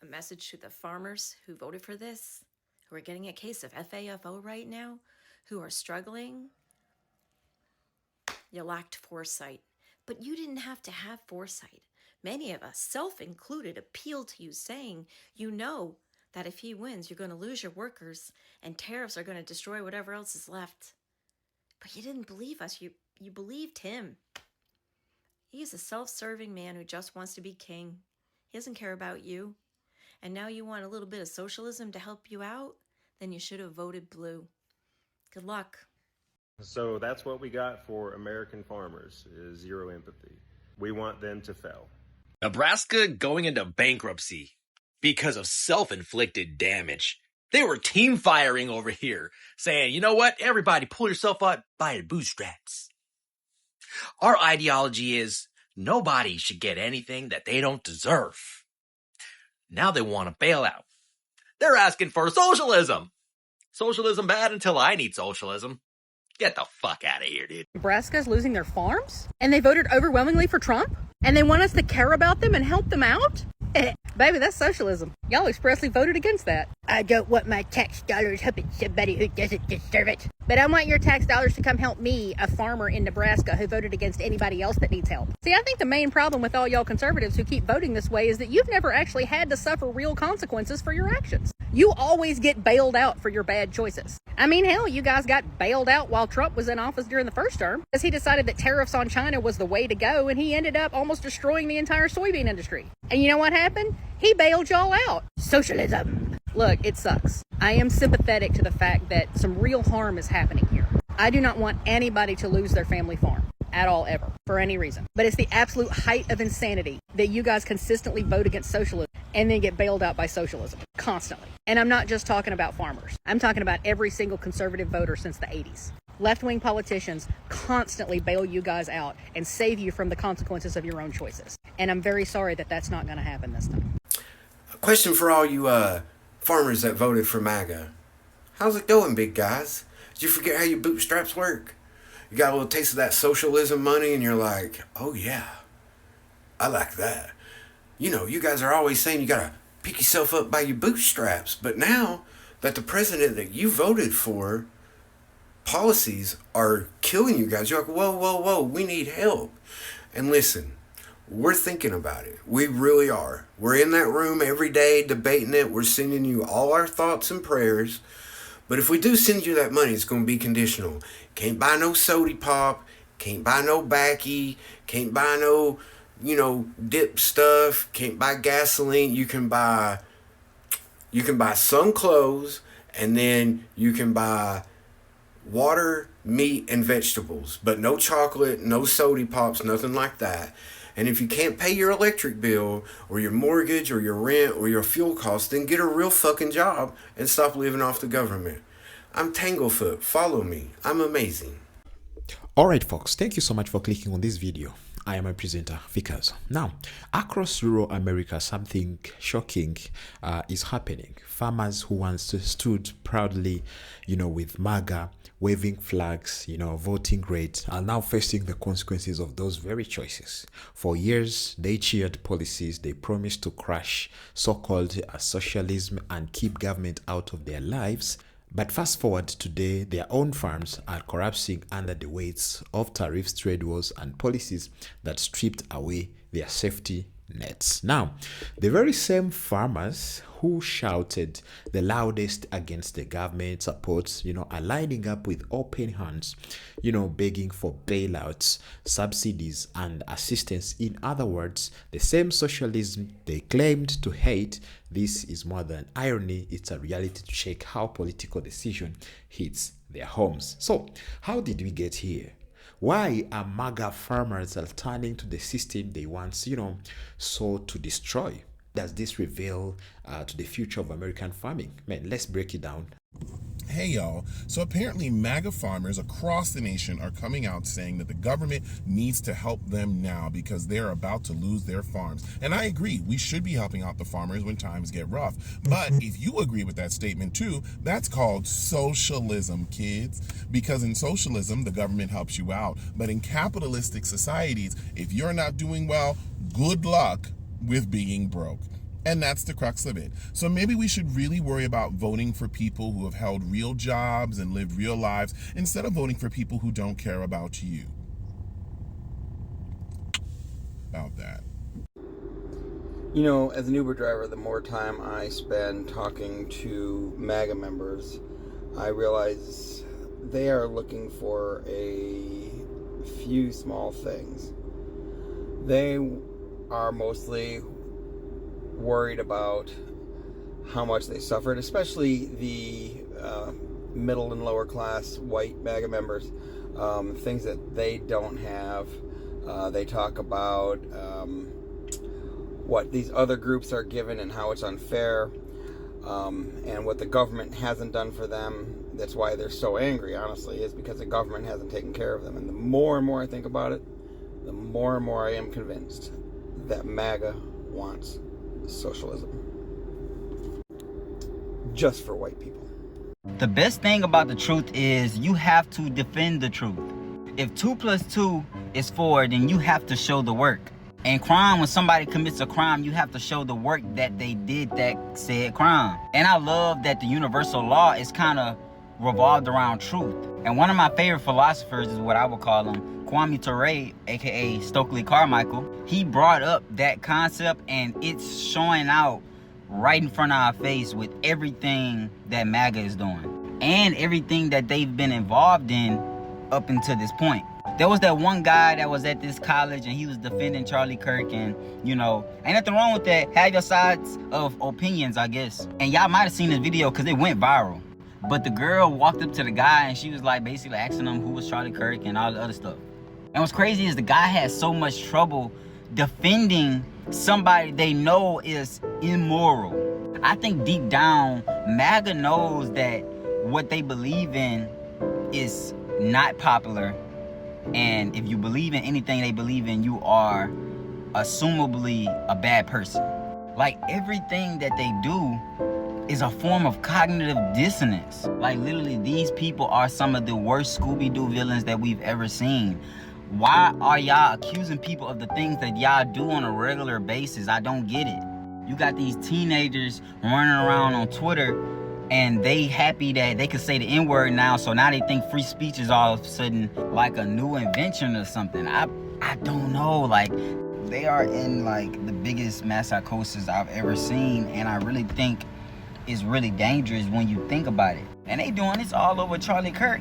message to the farmers who voted for this, who are getting a case of FAFO right now, who are struggling. You lacked foresight, but you didn't have to have foresight. Many of us, self-included, appeal to you saying, you know that if he wins, you're going to lose your workers and tariffs are going to destroy whatever else is left. But you didn't believe us. You believed him. He's a self-serving man who just wants to be king. He doesn't care about you. And now you want a little bit of socialism to help you out? Then you should have voted blue. Good luck. So that's what we got for American farmers, is zero empathy. We want them to fail. Nebraska going into bankruptcy because of self-inflicted damage. They were team firing over here, saying, you know what, everybody pull yourself up by your bootstraps. Our ideology is nobody should get anything that they don't deserve. Now they want a bailout. They're asking for socialism. Socialism bad until I need socialism. Get the fuck out of here, dude. Nebraska's losing their farms? And they voted overwhelmingly for Trump? And they want us to care about them and help them out? Baby, that's socialism. Y'all expressly voted against that. I don't want my tax dollars helping somebody who doesn't deserve it. But I want your tax dollars to come help me, a farmer in Nebraska who voted against anybody else that needs help. See, I think the main problem with all y'all conservatives who keep voting this way is that you've never actually had to suffer real consequences for your actions. You always get bailed out for your bad choices. I mean, hell, you guys got bailed out while Trump was in office during the first term because he decided that tariffs on China was the way to go, and he ended up almost destroying the entire soybean industry. And you know what happened? He bailed y'all out. Socialism. Look, it sucks. I am sympathetic to the fact that some real harm is happening here. I do not want anybody to lose their family farm at all, ever, for any reason. But it's the absolute height of insanity that you guys consistently vote against socialism and then get bailed out by socialism constantly. And I'm not just talking about farmers. I'm talking about every single conservative voter since the 80s. Left-wing politicians constantly bail you guys out and save you from the consequences of your own choices. And I'm very sorry that that's not going to happen this time. A question for all you farmers that voted for MAGA. How's it going, big guys? Did you forget how your bootstraps work? You got a little taste of that socialism money and you're like, oh yeah, I like that. You know, you guys are always saying you gotta pick yourself up by your bootstraps. But now that the president that you voted for, policies are killing you guys, you're like, whoa, we need help. And listen, we're thinking about it. We really are. We're in that room every day debating it. We're sending you all our thoughts and prayers. But if we do send you that money, it's going to be conditional. Can't buy no soda pop. Can't buy no backy. Can't buy no, dip stuff. Can't buy gasoline. You can buy some clothes, and then you can buy water, meat, and vegetables. But no chocolate, no soda pops, nothing like that. And if you can't pay your electric bill or your mortgage or your rent or your fuel costs, then get a real fucking job and stop living off the government. I'm Tanglefoot. Follow me. I'm amazing. Alright folks, thank you so much for clicking on this video. I am a presenter, Vickers. Now, across rural America, something shocking is happening. Farmers who once stood proudly, with MAGA, waving flags, voting red, are now facing the consequences of those very choices. For years, they cheered policies they promised to crush so-called socialism and keep government out of their lives. But fast forward today, their own farms are collapsing under the weights of tariffs, trade wars, and policies that stripped away their safety nets. Now, the very same farmers who shouted the loudest against the government supports, are lining up with open hands, begging for bailouts, subsidies, and assistance. In other words, the same socialism they claimed to hate. This is more than irony, it's a reality to check how political decision hits their homes. So, how did we get here? Why are MAGA farmers turning to the system they once, sought to destroy? Does this reveal to the future of American farming? Man, let's break it down. Hey y'all, so apparently MAGA farmers across the nation are coming out saying that the government needs to help them now because they're about to lose their farms. And I agree, we should be helping out the farmers when times get rough. But if you agree with that statement too, that's called socialism, kids. Because in socialism, the government helps you out. But in capitalistic societies, if you're not doing well, good luck with being broke. And that's the crux of it. So maybe we should really worry about voting for people who have held real jobs and lived real lives instead of voting for people who don't care about you. About that. You know, as an Uber driver, the more time I spend talking to MAGA members, I realize they are looking for a few small things. They are mostly worried about how much they suffered, especially the middle and lower class white MAGA members, things that they don't have. They talk about what these other groups are given and how it's unfair, and what the government hasn't done for them. That's why they're so angry, honestly, is because the government hasn't taken care of them. And the more and more I think about it, the more and more I am convinced that MAGA wants socialism. Just for white people. The best thing about the truth is you have to defend the truth. If 2 + 2 is 4, then you have to show the work. And crime, when somebody commits a crime, you have to show the work that they did that said crime. And I love that the universal law is kind of revolved around truth. And one of my favorite philosophers is what I would call him, Kwame Ture, aka Stokely Carmichael. He brought up that concept, and it's showing out right in front of our face with everything that MAGA is doing and everything that they've been involved in up until this point. There was that one guy that was at this college and he was defending Charlie Kirk, and you know, ain't nothing wrong with that. Have your sides of opinions, I guess. And y'all might have seen this video because it went viral. But the girl walked up to the guy and she was like basically asking him who was Charlie Kirk and all the other stuff. And what's crazy is the guy had so much trouble defending somebody they know is immoral. I think deep down, MAGA knows that what they believe in is not popular. And if you believe in anything they believe in, you are assumably a bad person. Like everything that they do is a form of cognitive dissonance. Like literally, these people are some of the worst Scooby-Doo villains that we've ever seen. Why are y'all accusing people of the things that y'all do on a regular basis? I don't get it. You got these teenagers running around on Twitter and they happy that they can say the N-word now, so now they think free speech is all of a sudden like a new invention or something. I don't know, like they are in like the biggest mass psychosis I've ever seen, and I really think it's really dangerous when you think about it. And they doing this all over Charlie Kirk.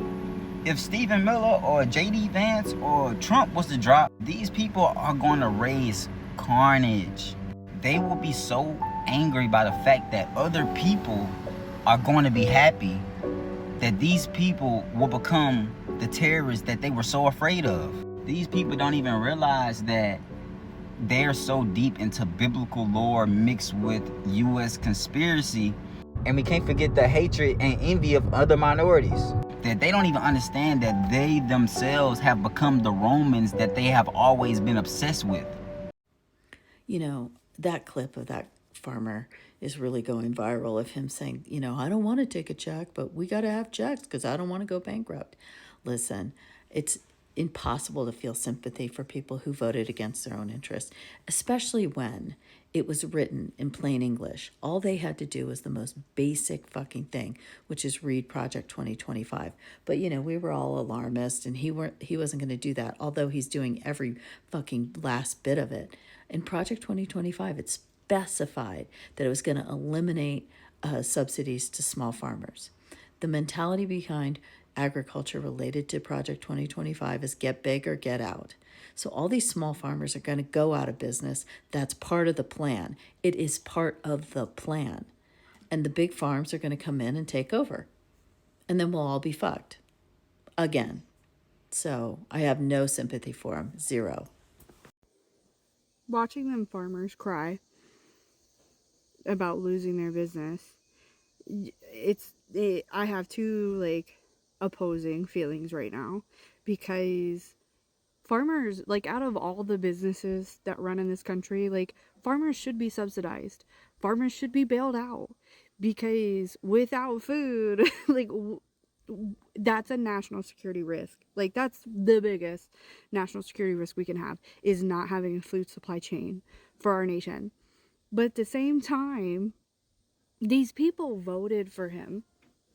If Stephen Miller or J.D. Vance or Trump was to drop, these people are going to raise carnage. They will be so angry by the fact that other people are going to be happy that these people will become the terrorists that they were so afraid of. These people don't even realize that they're so deep into biblical lore mixed with U.S. conspiracy. And we can't forget the hatred and envy of other minorities. That they don't even understand that they themselves have become the Romans that they have always been obsessed with. You know, that clip of that farmer is really going viral of him saying, you know, I don't want to take a check, but we got to have checks because I don't want to go bankrupt. Listen, it's impossible to feel sympathy for people who voted against their own interests, especially when it was written in plain English. All they had to do was the most basic fucking thing, which is read Project 2025. But, you know, we were all alarmist, and he wasn't going to do that, although he's doing every fucking last bit of it. In Project 2025, it specified that it was going to eliminate subsidies to small farmers. The mentality behind agriculture related to Project 2025 is get big or get out. So all these small farmers are going to go out of business. That's part of the plan. It is part of the plan. And the big farms are going to come in and take over. And then we'll all be fucked. Again. So I have no sympathy for them. Zero. Watching them farmers cry about losing their business, I have two like opposing feelings right now, because farmers, like, out of all the businesses that run in this country, like, farmers should be subsidized. Farmers should be bailed out, because without food, like, that's a national security risk. Like, that's the biggest national security risk we can have, is not having a food supply chain for our nation. But at the same time, these people voted for him.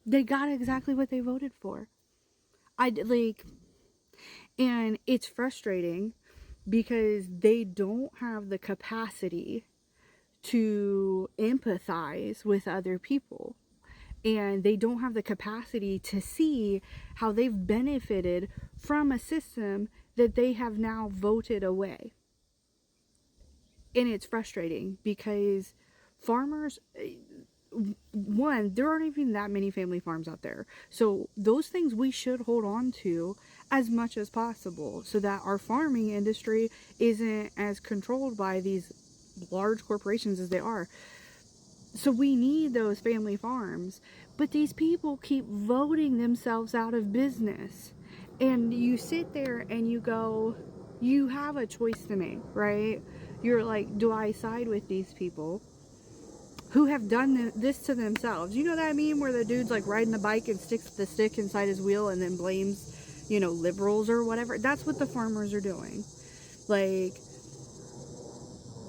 They got exactly what they voted for. And it's frustrating because they don't have the capacity to empathize with other people. And they don't have the capacity to see how they've benefited from a system that they have now voted away. And it's frustrating because farmers, one, there aren't even that many family farms out there. So those things we should hold on to as much as possible so that our farming industry isn't as controlled by these large corporations as they are. So we need those family farms, but these people keep voting themselves out of business. And you sit there and you go, you have a choice to make, right? You're like, do I side with these people who have done this to themselves? You know that meme where the dude's like riding the bike and sticks the stick inside his wheel and then blames, liberals or whatever? That's what the farmers are doing. Like,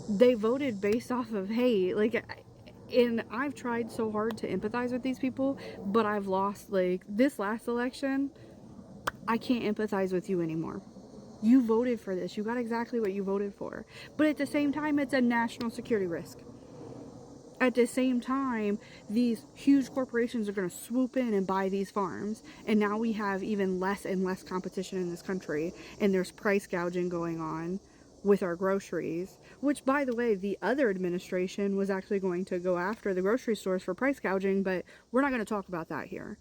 they voted based off of hate. And I've tried so hard to empathize with these people, but I've lost. This last election, I can't empathize with you anymore. You voted for this. You got exactly what you voted for. But at the same time, it's a national security risk. At the same time, these huge corporations are going to swoop in and buy these farms. And now we have even less and less competition in this country. And there's price gouging going on with our groceries, which, by the way, the other administration was actually going to go after the grocery stores for price gouging, but we're not going to talk about that here.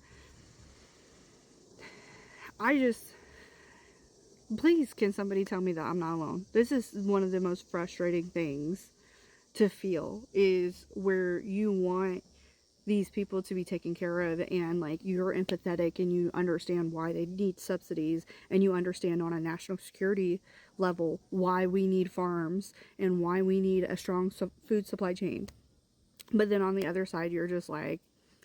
Please, can somebody tell me that I'm not alone? This is one of the most frustrating things to feel, is where you want these people to be taken care of, and you're empathetic and you understand why they need subsidies, and you understand on a national security level why we need farms and why we need a strong food supply chain. But then on the other side, you're just like,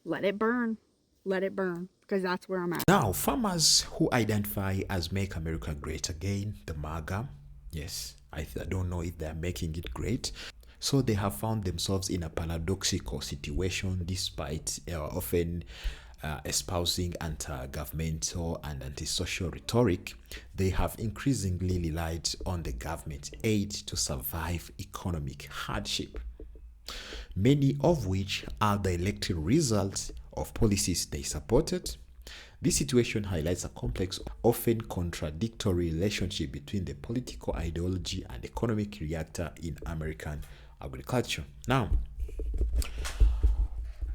let it burn, because that's where I'm at. Now, farmers who identify as Make America Great Again, the MAGA, yes, I don't know if they're making it great. So they have found themselves in a paradoxical situation, despite often espousing anti-governmental and anti-social rhetoric. They have increasingly relied on the government aid to survive economic hardship, many of which are the electoral results of policies they supported. This situation highlights a complex, often contradictory relationship between the political ideology and economic reactor in American agriculture. Now,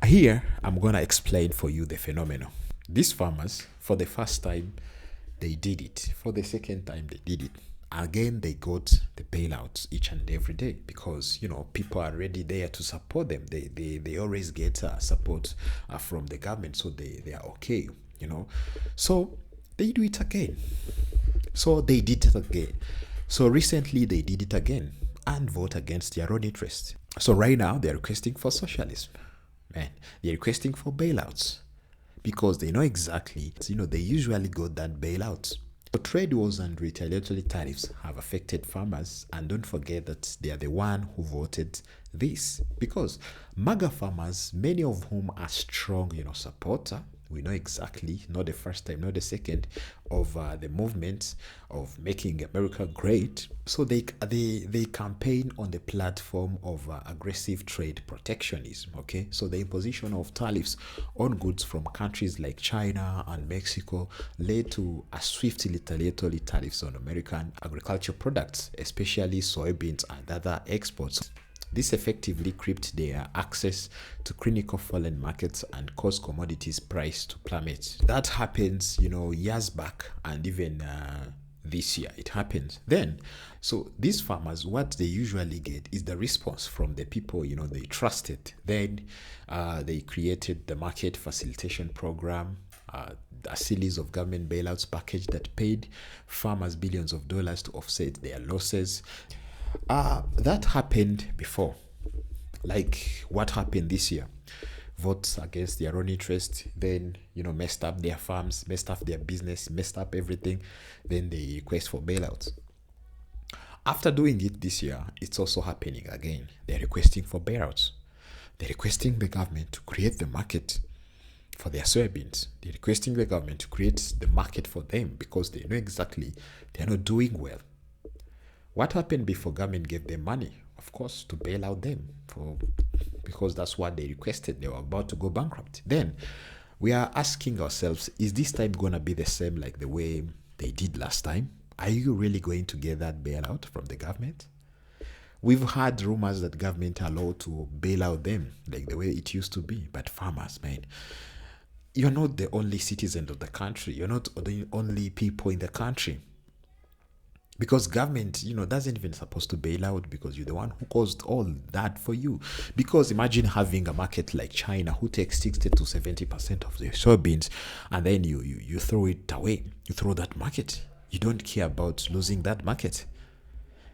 here I'm going to explain for you the phenomenon. These farmers, for the first time, they did it. For the second time, they did it. Again, they got the bailouts each and every day because, people are already there to support them. They always get support from the government, so they are okay, So they do it again. So they did it again. So recently, they did it again and vote against their own interests. So right now, they're requesting for socialism. Man, they're requesting for bailouts because they know exactly, they usually got that bailout. So trade wars and retaliatory tariffs have affected farmers, and don't forget that they are the one who voted this, because MAGA farmers, many of whom are strong, supporter, we know exactly, not the first time, not the second, of the movement of making America great. So they campaign on the platform of aggressive trade protectionism. Okay, so the imposition of tariffs on goods from countries like China and Mexico led to a swift retaliatory tariffs on American agriculture products, especially soybeans and other exports. This effectively crimped their access to critical foreign markets and caused commodities price to plummet. That happens, years back, and even this year it happens. Then, so these farmers, what they usually get is the response from the people, they trusted. Then they created the market facilitation program, a series of government bailouts package that paid farmers billions of dollars to offset their losses. That happened before. Like what happened this year? Votes against their own interest, then messed up their farms, messed up their business, messed up everything. Then they request for bailouts. After doing it this year, it's also happening again. They're requesting for bailouts. They're requesting the government to create the market for their soybeans. They're requesting the government to create the market for them because they know exactly they're not doing well. What happened before government gave them money? Of course, to bail out them because that's what they requested. They were about to go bankrupt. Then we are asking ourselves, is this time going to be the same like the way they did last time? Are you really going to get that bailout from the government? We've had rumors that government are allowed to bail out them like the way it used to be. But farmers, man, you're not the only citizen of the country. You're not the only people in the country. Because government, doesn't even supposed to bail out because you're the one who caused all that for you. Because imagine having a market like China who takes 60 to 70% of their soybeans and then you throw it away. You throw that market. You don't care about losing that market.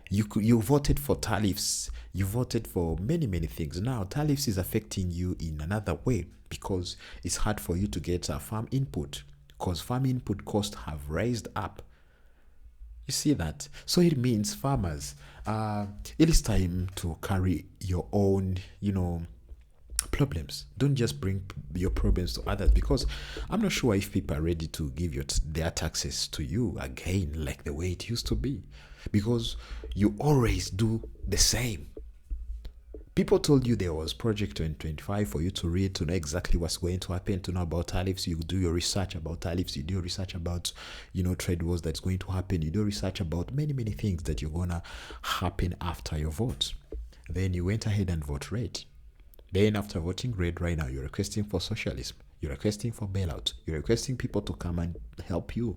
You voted for tariffs. You voted for many, many things. Now, tariffs is affecting you in another way because it's hard for you to get a farm input because farm input costs have raised up. You see that? So it means farmers, it is time to carry your own, problems. Don't just bring your problems to others because I'm not sure if people are ready to give their taxes to you again like the way it used to be because you always do the same. People told you there was Project 2025 for you to read, to know exactly what's going to happen, to know about tariffs. You do your research about tariffs. You do your research about, trade wars that's going to happen. You do research about many, many things that you're going to happen after your vote. Then you went ahead and vote red. Then after voting red right now, you're requesting for socialism. You're requesting for bailout. You're requesting people to come and help you.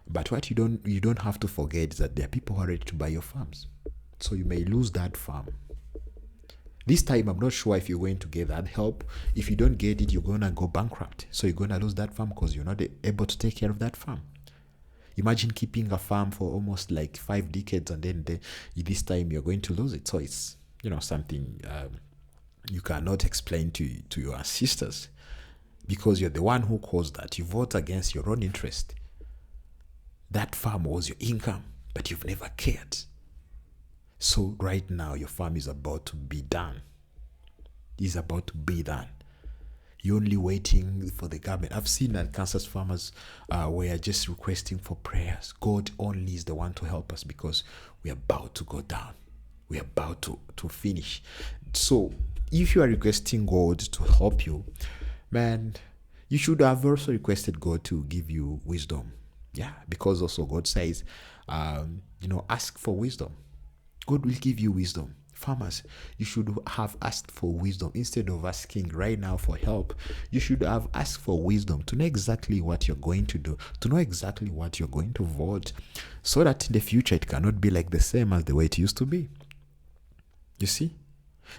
But what you don't have to forget is that there are people who are ready to buy your farms. So you may lose that farm. This time, I'm not sure if you're going to get that help. If you don't get it, you're going to go bankrupt. So you're going to lose that farm because you're not able to take care of that farm. Imagine keeping a farm for almost like 5 decades and then this time you're going to lose it. So it's, something you cannot explain to your ancestors because you're the one who caused that. You vote against your own interest. That farm was your income, but you've never cared. So right now, your farm is about to be done. It's about to be done. You're only waiting for the government. I've seen that Kansas farmers were just requesting for prayers. God only is the one to help us because we're about to go down. We're about to finish. So if you are requesting God to help you, man, you should have also requested God to give you wisdom. Yeah, because also God says, ask for wisdom. God will give you wisdom. Farmers, you should have asked for wisdom instead of asking right now for help. You should have asked for wisdom to know exactly what you're going to do, to know exactly what you're going to vote, so that in the future it cannot be like the same as the way it used to be. You see?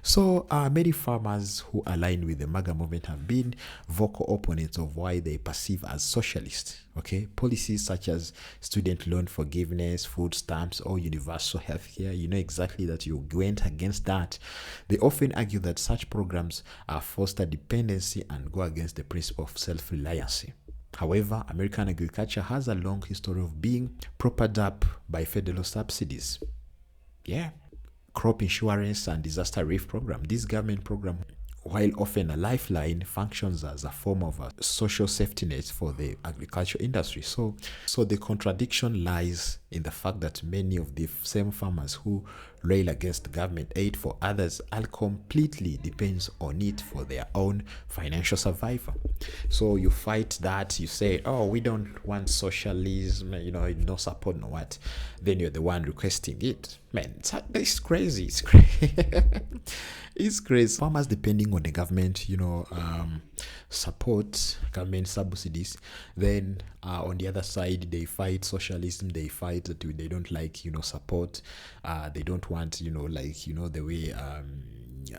So many farmers who align with the MAGA movement have been vocal opponents of why they perceive as socialist. Okay, policies such as student loan forgiveness, food stamps, or universal health care, you know exactly that you went against that. They often argue that such programs foster dependency and go against the principle of self-reliance. However, American agriculture has a long history of being propped up by federal subsidies. Yeah. Crop insurance and disaster relief program. This government program, while often a lifeline, functions as a form of a social safety net for the agriculture industry. So the contradiction lies in the fact that many of the same farmers who rail against government aid for others are completely depends on it for their own financial survival. So you fight that, you say, oh, we don't want socialism, no support, no what. Then you're the one requesting it. Man, it's crazy. It's crazy. It's crazy. Farmers depending on the government, support, government subsidies. Then on the other side, they fight socialism. They fight that they don't like, support. They don't want, the way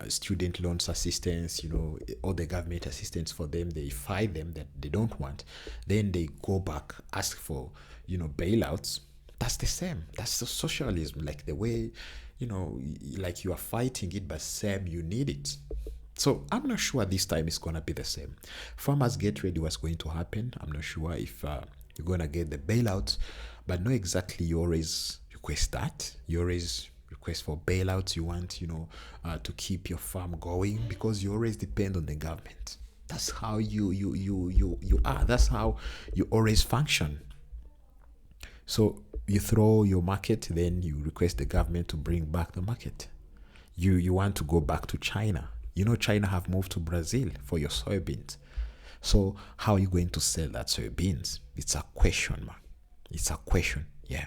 student loans assistance, all the government assistance for them. They fight them that they don't want. Then they go back, ask for, bailouts. That's the same. That's the socialism, like the way, like you are fighting it, but same, you need it. So I'm not sure this time it's going to be the same. Farmers, get ready what's going to happen. I'm not sure if you're going to get the bailouts, but know exactly you're request that. You always request for bailouts. You want, to keep your farm going because you always depend on the government. That's how you are. That's how you always function. So you throw your market, then you request the government to bring back the market. You want to go back to China. China have moved to Brazil for your soybeans. So how are you going to sell that soybeans? It's a question, man. It's a question. Yeah.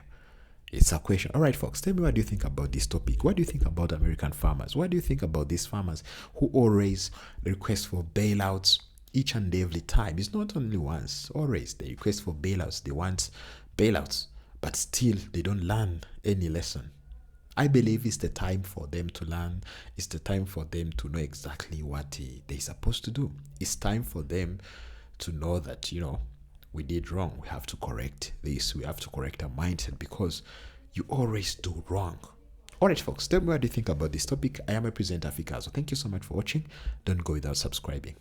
It's a question. All right, folks, tell me, what do you think about this topic? What do you think about American farmers? What do you think about these farmers who always request for bailouts each and every time? It's not only once, always they request for bailouts. They want bailouts, but still they don't learn any lesson. I believe it's the time for them to learn. It's the time for them to know exactly what they're supposed to do. It's time for them to know that, we did wrong. We have to correct this. We have to correct our mindset because you always do wrong. All right, folks, tell me what you think about this topic. I am a presenter, Fikazo. Thank you so much for watching. Don't go without subscribing.